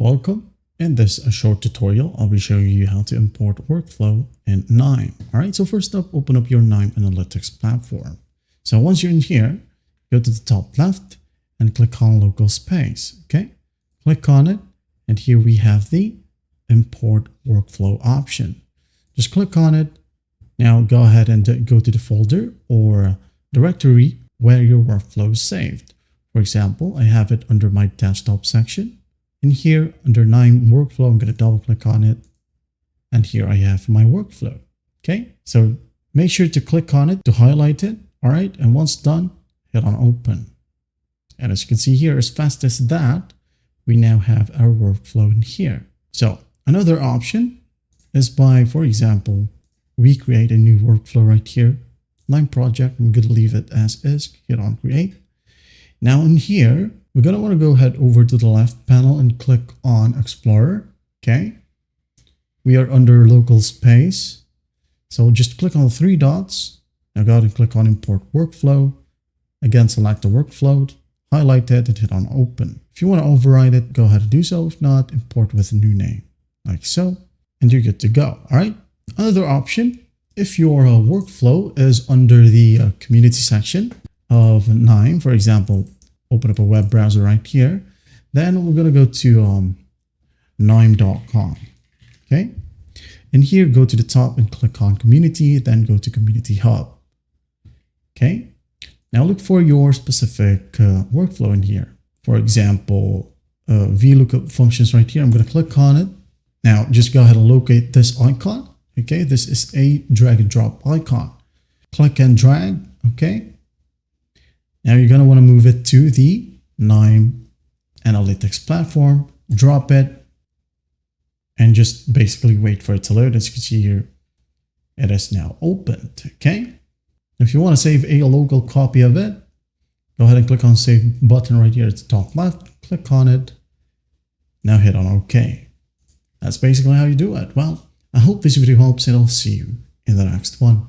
Welcome. In this short tutorial, I'll be showing you how to import workflow in KNIME. All right, so first up, open up your KNIME Analytics Platform. So once you're in here, go to the top left and click on local space. Okay, click on it. And here we have the import workflow option. Just click on it. Now go ahead and go to the folder or directory where your workflow is saved. For example, I have it under my desktop section. In here, under KNIME workflow, I'm going to double click on it. And here I have my workflow. Okay, so make sure to click on it to highlight it. All right, and once done, hit on open. And as you can see here, as fast as that, we now have our workflow in here. So another option is by, for example, we create a new workflow right here. KNIME project, I'm going to leave it as is, hit on create. Now in here, we're going to want to go ahead over to the left panel and click on Explorer. Okay. We are under local space. So just click on the three dots. Now go ahead and click on Import Workflow. Again, select the workflow, highlight it and hit on Open. If you want to override it, go ahead and do so. If not, import with a new name like so, and you're good to go. All right. Another option, if your workflow is under the community section of KNIME, for example, open up a web browser right here, then we're going to go to knime.com. Okay. And here, go to the top and click on community, then go to community hub. Okay. Now look for your specific workflow in here. For example, VLOOKUP functions right here. I'm going to click on it. Now just go ahead and locate this icon. Okay. This is a drag and drop icon. Click and drag. Okay. Now you're going to want to move it to the KNIME Analytics Platform, drop it, and just basically wait for it to load. As you can see here, it is now opened. Okay. If you want to save a local copy of it, go ahead and click on Save button right here at the top left. Click on it. Now hit on OK. That's basically how you do it. Well, I hope this video helps and I'll see you in the next one.